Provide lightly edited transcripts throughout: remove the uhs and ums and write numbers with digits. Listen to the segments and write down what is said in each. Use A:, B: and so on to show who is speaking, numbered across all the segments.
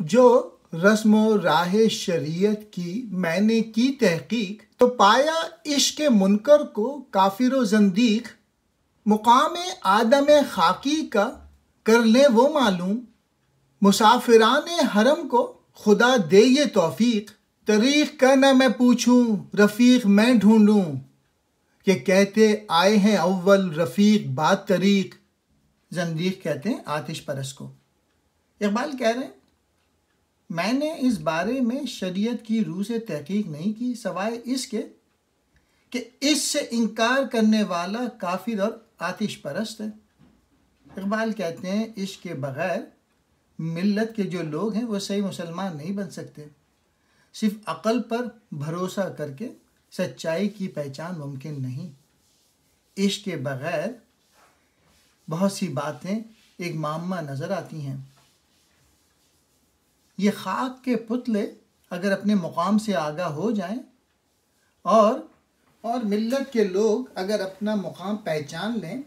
A: جو رسم و راہ شریعت کی میں نے کی تحقیق، تو پایا عشق منکر کو کافر و زندیق، مقام آدم خاکی کا کر لیں وہ معلوم، مسافران حرم کو خدا دے یہ توفیق، طریق کا نہ میں پوچھوں رفیق میں ڈھونڈوں، کہ کہتے آئے ہیں اول رفیق بات طریق۔ زندیق کہتے ہیں آتش پرست کو۔ اقبال کہہ رہے ہیں میں نے اس بارے میں شریعت کی روح سے تحقیق نہیں کی سوائے اس کے کہ اس سے انکار کرنے والا کافر اور آتش پرست ہے۔ اقبال کہتے ہیں عشق کے بغیر ملت کے جو لوگ ہیں وہ صحیح مسلمان نہیں بن سکتے، صرف عقل پر بھروسہ کر کے سچائی کی پہچان ممکن نہیں۔ عشق کے بغیر بہت سی باتیں ایک معمہ نظر آتی ہیں۔ یہ خاک کے پتلے اگر اپنے مقام سے آگاہ ہو جائیں اور ملت کے لوگ اگر اپنا مقام پہچان لیں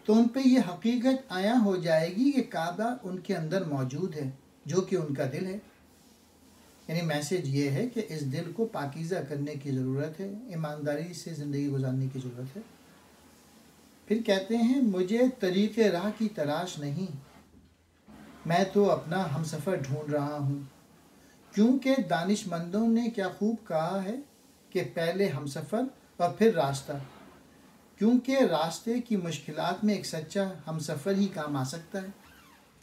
A: تو ان پہ یہ حقیقت عیاں ہو جائے گی کہ کعبہ ان کے اندر موجود ہے جو کہ ان کا دل ہے۔ یعنی میسج یہ ہے کہ اس دل کو پاکیزہ کرنے کی ضرورت ہے، ایمانداری سے زندگی گزارنے کی ضرورت ہے۔ پھر کہتے ہیں مجھے طریق راہ کی تلاش نہیں، میں تو اپنا ہمسفر ڈھونڈ رہا ہوں، کیونکہ دانش مندوں نے کیا خوب کہا ہے کہ پہلے ہمسفر اور پھر راستہ، کیونکہ راستے کی مشکلات میں ایک سچا ہمسفر ہی کام آ سکتا ہے۔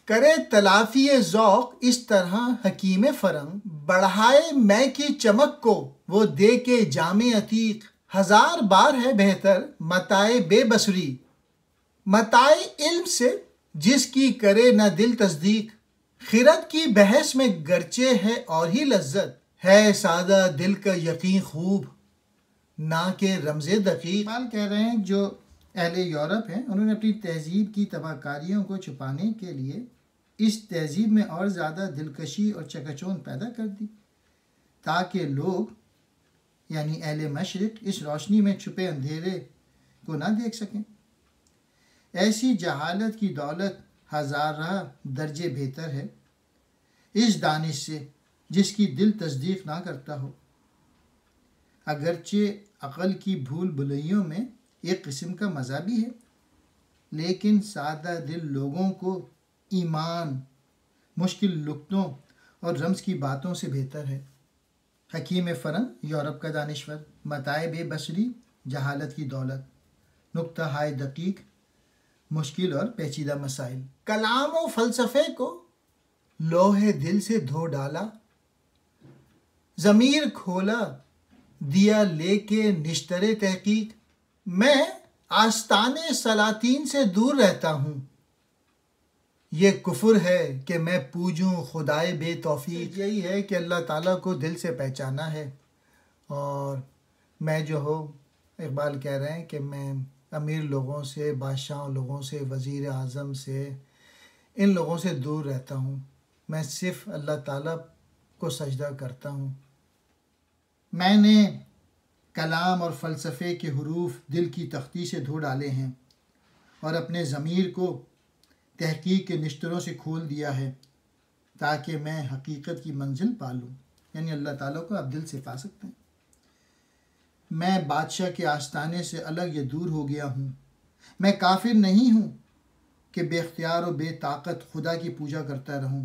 A: کرے تلافی ذوق اس طرح حکیم فرنگ، بڑھائے میں کی چمک کو وہ دے کے جام عتیق، ہزار بار ہے بہتر متاع بے بصری، متاع علم سے جس کی کرے نہ دل تصدیق، خرد کی بحث میں گرچہ ہے اور ہی لذت، ہے سادہ دل کا یقین خوب نہ کہ رمز دقیق۔ مال کہہ رہے ہیں جو اہل یورپ ہیں انہوں نے اپنی تہذیب کی تباہ کاریوں کو چھپانے کے لیے اس تہذیب میں اور زیادہ دلکشی اور چکچون پیدا کر دی تاکہ لوگ یعنی اہل مشرق اس روشنی میں چھپے اندھیرے کو نہ دیکھ سکیں۔ ایسی جہالت کی دولت ہزارہ درجے بہتر ہے اس دانش سے جس کی دل تصدیق نہ کرتا ہو۔ اگرچہ عقل کی بھول بھلائیوں میں ایک قسم کا مزہ بھی ہے، لیکن سادہ دل لوگوں کو ایمان مشکل نکتوں اور رمز کی باتوں سے بہتر ہے۔ حکیم فرنگ یورپ کا دانشور، متاع بے بصری جہالت کی دولت، نکتہ ہائے دقیق مشکل اور پیچیدہ مسائل۔ کلام و فلسفے کو لوح دل سے دھو ڈالا، ضمیر کھولا دیا لے کے نشتر تحقیق، میں آستانے سلاطین سے دور رہتا ہوں، یہ کفر ہے کہ میں پوجوں خدائے بے توفیق۔ یہی ہے کہ اللہ تعالیٰ کو دل سے پہچانا ہے، اور میں جو ہو اقبال کہہ رہے ہیں کہ میں امیر لوگوں سے، بادشاہ لوگوں سے، وزیر اعظم سے، ان لوگوں سے دور رہتا ہوں، میں صرف اللہ تعالیٰ کو سجدہ کرتا ہوں۔ میں نے کلام اور فلسفے کے حروف دل کی تختی سے دھو ڈالے ہیں اور اپنے ضمیر کو تحقیق کے نشتروں سے کھول دیا ہے تاکہ میں حقیقت کی منزل پالوں، یعنی اللہ تعالیٰ کو آپ دل سے پا سکتے ہیں۔ میں بادشاہ کے آستانے سے الگ یا دور ہو گیا ہوں، میں کافر نہیں ہوں کہ بے اختیار و بے طاقت خدا کی پوجا کرتا رہوں،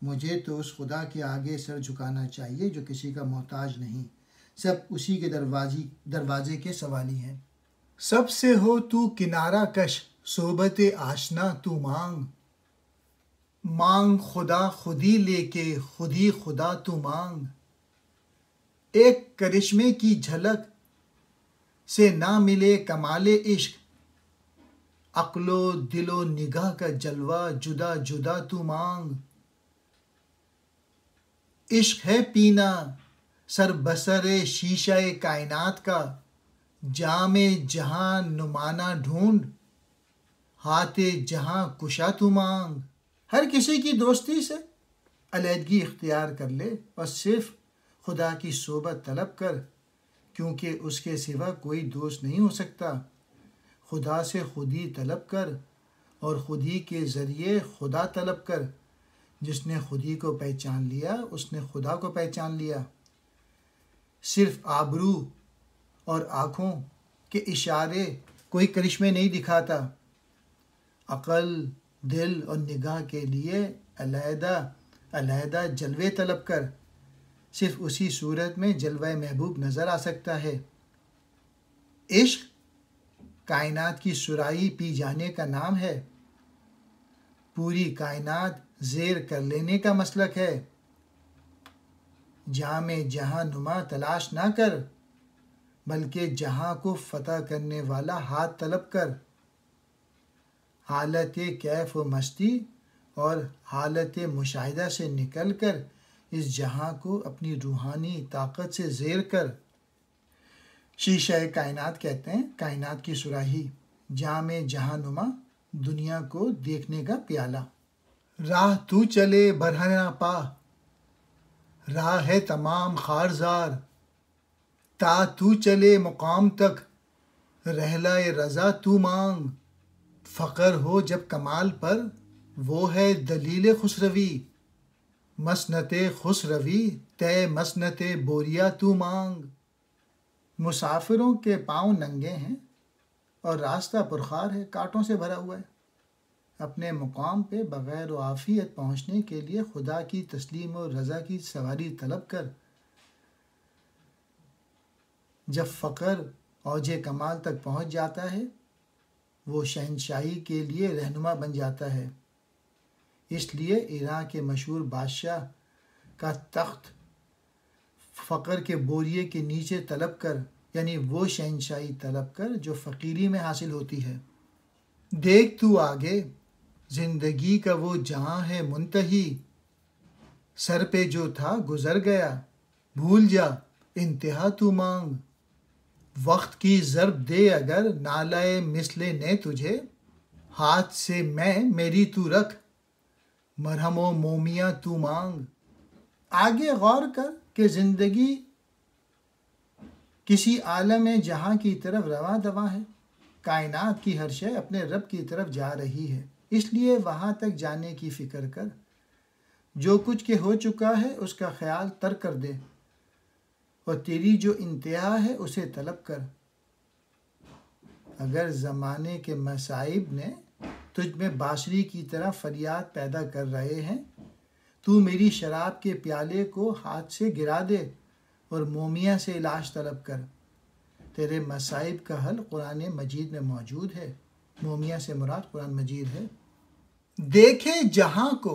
A: مجھے تو اس خدا کے آگے سر جھکانا چاہیے جو کسی کا محتاج نہیں، سب اسی کے دروازے کے سوالی ہیں۔ سب سے ہو تو کنارہ کش صحبت آشنا تو مانگ، مانگ خدا خودی لے کے خودی خدا تو مانگ، ایک کرشمے کی جھلک سے نہ ملے کمال عشق، عقل و دل و نگاہ کا جلوہ جدا جدا تو مانگ، عشق ہے پینا سر بسر شیشہ کائنات کا، جام جہاں نمانا ڈھونڈ ہاتھ جہاں کشا تو مانگ۔ ہر کسی کی دوستی سے علیحدگی اختیار کر لے اور صرف خدا کی صحبت طلب کر، کیونکہ اس کے سوا کوئی دوست نہیں ہو سکتا۔ خدا سے خودی طلب کر اور خودی کے ذریعے خدا طلب کر، جس نے خودی کو پہچان لیا اس نے خدا کو پہچان لیا۔ صرف آبرو اور آنکھوں کے اشارے کوئی کرشمے نہیں دکھاتا۔ عقل، دل اور نگاہ کے لیے علیحدہ علیحدہ جلوے طلب کر، صرف اسی صورت میں جلوہ محبوب نظر آ سکتا ہے۔ عشق کائنات کی سراہی پی جانے کا نام ہے، پوری کائنات زیر کر لینے کا مسلک ہے۔ جام جہاں نما تلاش نہ کر، بلکہ جہاں کو فتح کرنے والا ہاتھ طلب کر۔ حالت کیف و مستی اور حالت مشاہدہ سے نکل کر اس جہاں کو اپنی روحانی طاقت سے زیر کر۔ شیشہ کائنات کہتے ہیں کائنات کی سراہی، جام جہاں نما دنیا کو دیکھنے کا پیالہ۔ راہ تو چلے برہنہ نہ پا، راہ ہے تمام خارزار، تا تو چلے مقام تک، رحلہ رضا تو مانگ۔ فقر ہو جب کمال پر، وہ ہے دلیل خسروی، مسنت خسروی تے مسنت بوریا تو مانگ۔ مسافروں کے پاؤں ننگے ہیں اور راستہ پرخار ہے، کانٹوں سے بھرا ہوا ہے۔ اپنے مقام پہ بغیر و عافیت پہنچنے کے لیے خدا کی تسلیم و رضا کی سواری طلب کر۔ جب فقر اوج کمال تک پہنچ جاتا ہے، وہ شہنشاہی کے لیے رہنما بن جاتا ہے۔ اس لیے ایران کے مشہور بادشاہ کا تخت فقر کے بوریے کے نیچے طلب کر، یعنی وہ شہنشاہی طلب کر جو فقیری میں حاصل ہوتی ہے۔ دیکھ تو آگے، زندگی کا وہ جہاں ہے منتہی، سر پہ جو تھا گزر گیا، بھول جا انتہا تو مانگ۔ وقت کی ضرب دے اگر نالائے مثل نے تجھے، ہاتھ سے میں میری تو رکھ، مرہم و مومیاں تو مانگ۔ آگے غور کر کہ زندگی کسی عالم جہاں کی طرف رواں دواں ہے۔ کائنات کی ہر شے اپنے رب کی طرف جا رہی ہے، اس لیے وہاں تک جانے کی فکر کر۔ جو کچھ کہ ہو چکا ہے اس کا خیال ترک کر دے، اور تیری جو انتہا ہے اسے طلب کر۔ اگر زمانے کے مصائب نے تجھ میں بانسری کی طرح فریاد پیدا کر رہے ہیں، تو میری شراب کے پیالے کو ہاتھ سے گرا دے اور مومیا سے علاج طلب کر۔ تیرے مصائب کا حل قرآن مجید میں موجود ہے۔ مومیا سے مراد قرآن مجید ہے۔ دیکھے جہاں کو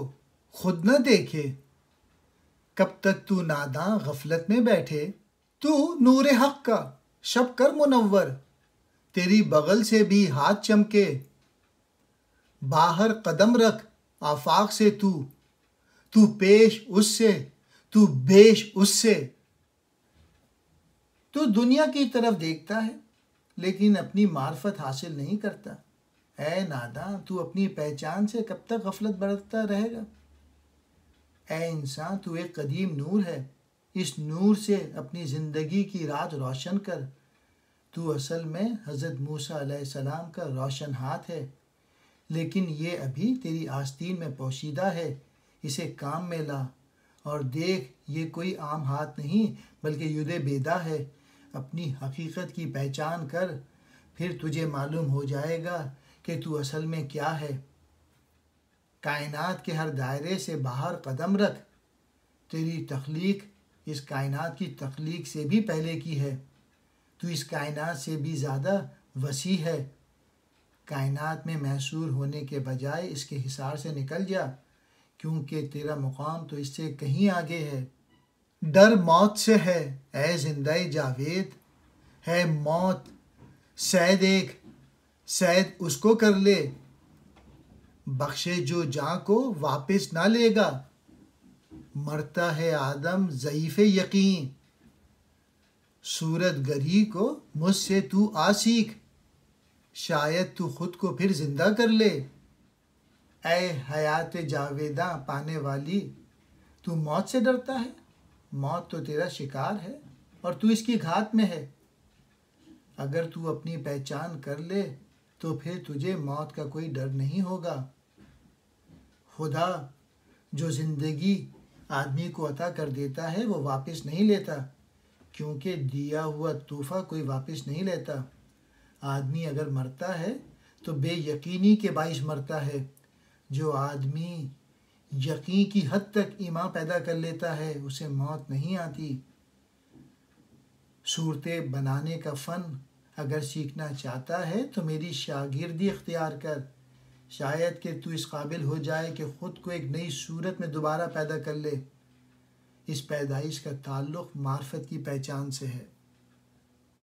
A: خود نہ دیکھے، کب تک تو ناداں غفلت میں بیٹھے۔ تو نور حق کا شب کر منور، تیری بغل سے بھی ہاتھ چمکے۔ باہر قدم رکھ آفاق سے تو پیش اس سے، تو بیش اس سے۔ تو دنیا کی طرف دیکھتا ہے لیکن اپنی معرفت حاصل نہیں کرتا۔ اے ناداں، تو اپنی پہچان سے کب تک غفلت برتتا رہے گا؟ اے انسان، تو ایک قدیم نور ہے، اس نور سے اپنی زندگی کی رات روشن کر۔ تو اصل میں حضرت موسیٰ علیہ السلام کا روشن ہاتھ ہے، لیکن یہ ابھی تیری آستین میں پوشیدہ ہے۔ اسے کام میں لا اور دیکھ، یہ کوئی عام ہاتھ نہیں بلکہ ید بیدا ہے۔ اپنی حقیقت کی پہچان کر، پھر تجھے معلوم ہو جائے گا کہ تو اصل میں کیا ہے۔ کائنات کے ہر دائرے سے باہر قدم رکھ۔ تیری تخلیق اس کائنات کی تخلیق سے بھی پہلے کی ہے۔ تو اس کائنات سے بھی زیادہ وسیع ہے۔ کائنات میں محصور ہونے کے بجائے اس کے حصار سے نکل جا، کیونکہ تیرا مقام تو اس سے کہیں آگے ہے۔ ڈر موت سے ہے اے زندہ جاوید، ہے موت صید ایک، صید اس کو کر لے، بخشے جو جاں کو واپس نہ لے گا۔ مرتا ہے آدم ضعیف یقین، صورت گری کو مجھ سے تو آ سیکھ، شاید تو خود کو پھر زندہ کر لے۔ اے حیات جاویداں پانے والی، تو موت سے ڈرتا ہے؟ موت تو تیرا شکار ہے اور تو اس کی گھات میں ہے۔ اگر تو اپنی پہچان کر لے تو پھر تجھے موت کا کوئی ڈر نہیں ہوگا۔ خدا جو زندگی آدمی کو عطا کر دیتا ہے وہ واپس نہیں لیتا، کیونکہ دیا ہوا تحفہ کوئی واپس نہیں لیتا۔ آدمی اگر مرتا ہے تو بے یقینی کے باعث مرتا ہے۔ جو آدمی یقین کی حد تک ایمان پیدا کر لیتا ہے اسے موت نہیں آتی۔ صورتیں بنانے کا فن اگر سیکھنا چاہتا ہے تو میری شاگردی اختیار کر، شاید کہ تو اس قابل ہو جائے کہ خود کو ایک نئی صورت میں دوبارہ پیدا کر لے۔ اس پیدائش کا تعلق معرفت کی پہچان سے ہے۔